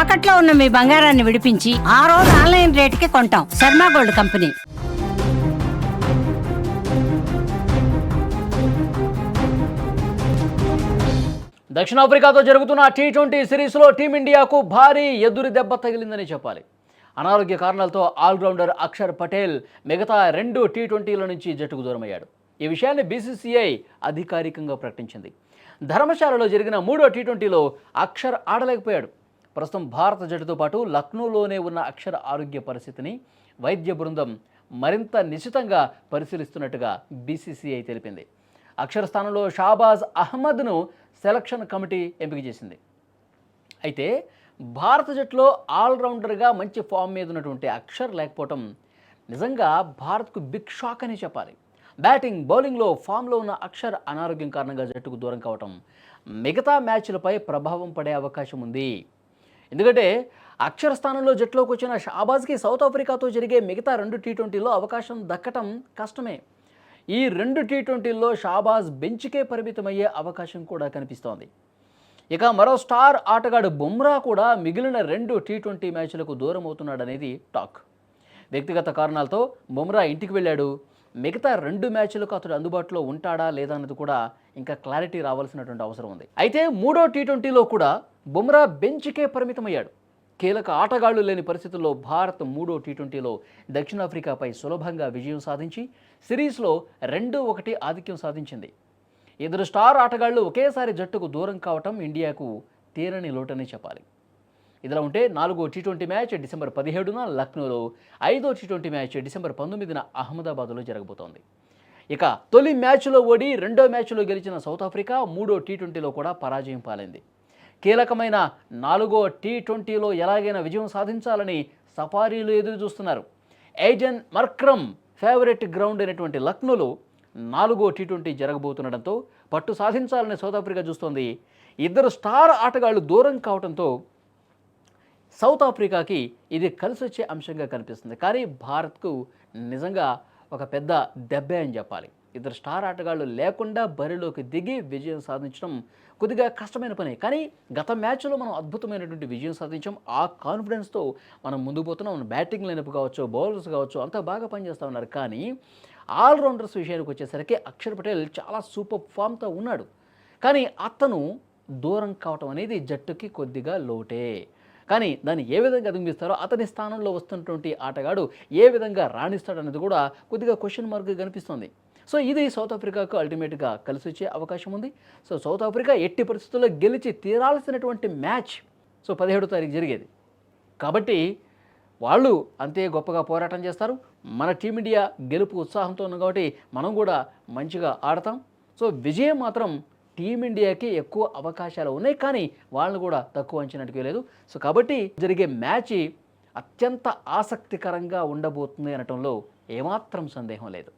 తాకట్లో ఉన్న మీ బంగారాన్ని విడిపించి ఆ రోజు ఆన్లైన్ రేటుకి కొంటాం. Sharma gold company. దక్షిణాఫ్రికాతో జరుగుతున్న టీ20 సిరీస్లో టీమిండియాకు భారీ ఎదురు దెబ్బ తగిలిందని చెప్పాలి. అనారోగ్య కారణాలతో ఆల్రౌండర్ అక్షర్ పటేల్ మిగతా 2 టీ20ల నుంచి జట్టుకు దూరమయ్యాడు. ఈ విషయాన్ని బీసీసీఐ అధికారికంగా ప్రకటించింది. ధర్మశాలలో జరిగిన 3వ టీ20లో అక్షర్ ఆడలేకపోయాడు. ప్రస్తుతం భారత జట్టుతో పాటు లక్నోలోనే ఉన్న అక్షర్ ఆరోగ్య పరిస్థితిని వైద్య బృందం మరింత నిశితంగా పరిశీలిస్తున్నట్టుగా బీసీసీఐ తెలిపింది. అక్షర్ స్థానంలో షాబాజ్ అహ్మద్ను సెలక్షన్ కమిటీ ఎంపిక చేసింది. అయితే భారత జట్టులో ఆల్రౌండర్గా మంచి ఫామ్ మీద ఉన్నటువంటి అక్షర్ లేకపోవటం నిజంగా భారత్కు బిగ్ షాక్ అని చెప్పాలి. బ్యాటింగ్ బౌలింగ్లో ఫామ్లో ఉన్న అక్షర్ అనారోగ్యం కారణంగా జట్టుకు దూరం కావటం మిగతా మ్యాచ్లపై ప్రభావం పడే అవకాశం ఉంది. ఎందుకంటే అక్షర్ స్థానంలో జట్టులోకి వచ్చిన షాబాజ్కి సౌత్ ఆఫ్రికాతో జరిగే మిగతా 2 టీ20లో అవకాశం దక్కటం కష్టమే. ఈ 2 టీ20ల్లో షాబాజ్ బెంచ్కే పరిమితమయ్యే అవకాశం కూడా కనిపిస్తోంది. ఇక మరో స్టార్ ఆటగాడు బుమ్రా కూడా మిగిలిన 2 టీ20 మ్యాచ్లకు దూరం అవుతున్నాడనేది టాక్. వ్యక్తిగత కారణాలతో బుమ్రా ఇంటికి వెళ్ళాడు. మిగతా 2 మ్యాచ్లకు అతడు అందుబాటులో ఉంటాడా లేదా అన్నది కూడా ఇంకా క్లారిటీ రావాల్సినటువంటి అవసరం ఉంది. అయితే 3వ టీ20లో కూడా బుమ్రా బెంచ్కే పరిమితమయ్యాడు. కీలక ఆటగాళ్లు లేని పరిస్థితుల్లో భారత్ 3వ టీ20లో దక్షిణాఫ్రికాపై సులభంగా విజయం సాధించి సిరీస్లో 2-1 ఆధిక్యం సాధించింది. 2 స్టార్ ఆటగాళ్లు ఒకేసారి జట్టుకు దూరం కావటం ఇండియాకు తీరని లోటని చెప్పాలి. ఇదిలా ఉంటే 4వ టీ20 మ్యాచ్ డిసెంబర్ 17న లక్నోలో, 5వ టీ20 మ్యాచ్ డిసెంబర్ 19న అహ్మదాబాద్లో జరగబోతోంది. ఇక తొలి మ్యాచ్లో ఓడి 2వ మ్యాచ్లో గెలిచిన సౌత్ ఆఫ్రికా 3వ టీ20లో కూడా పరాజయం పాలైంది. కీలకమైన 4వ టీ20లో ఎలాగైనా విజయం సాధించాలని సఫారీలు ఎదురు చూస్తున్నారు. ఎయిడెన్ మర్క్రమ్ ఫేవరెట్ గ్రౌండ్ అయినటువంటి లక్నోలో 4వ టీ20 జరగబోతుండటంతో పట్టు సాధించాలని సౌత్ ఆఫ్రికా చూస్తోంది. 2 స్టార్ ఆటగాళ్లు దూరం కావడంతో సౌత్ ఆఫ్రికాకి ఇది కలిసి వచ్చే అంశంగా కనిపిస్తుంది. కానీ భారత్కు నిజంగా ఒక పెద్ద దెబ్బే అని చెప్పాలి. 2 స్టార్ ఆటగాళ్లు లేకుండా బరిలోకి దిగి విజయం సాధించడం కొద్దిగా కష్టమైన పని. కానీ గత మ్యాచ్లో మనం అద్భుతమైనటువంటి విజయం సాధించాం. ఆ కాన్ఫిడెన్స్తో మనం ముందుకు పోతున్నాం. మన బ్యాటింగ్ లైనప్ కావచ్చు, బౌలర్స్ కావచ్చు, అంతా బాగా పనిచేస్తూ ఉన్నారు. కానీ ఆల్రౌండర్స్ విషయానికి వచ్చేసరికి అక్షర్ పటేల్ చాలా సూపర్ ఫామ్తో ఉన్నాడు. కానీ అతను దూరం కావటం అనేది జట్టుకి కొద్దిగా లోటే. కానీ దాన్ని ఏ విధంగా అధిగమిస్తారో, అతని స్థానంలో వస్తున్నటువంటి ఆటగాడు ఏ విధంగా రాణిస్తాడనేది కూడా కొద్దిగా క్వశ్చన్ మార్క్గా కనిపిస్తుంది. సో ఇది సౌత్ ఆఫ్రికాకు అల్టిమేట్గా కలిసి వచ్చే అవకాశం ఉంది. సో సౌత్ ఆఫ్రికా ఎట్టి పరిస్థితుల్లో గెలిచి తీరాల్సినటువంటి మ్యాచ్ 17వ తారీఖు జరిగేది. కాబట్టి వాళ్ళు అంతే గొప్పగా పోరాటం చేస్తారు. మన టీమిండియా గెలుపు ఉత్సాహంతో ఉంది కాబట్టి మనం కూడా మంచిగా ఆడతాం. సో విజయం మాత్రం టీమిండియాకి ఎక్కువ అవకాశాలు ఉన్నాయి, కానీ వాళ్ళని కూడా తక్కువ అంచనాటికి లేదు. సో కాబట్టి జరిగే మ్యాచ్ అత్యంత ఆసక్తికరంగా ఉండబోతుంది అనటంలో ఏమాత్రం సందేహం లేదు.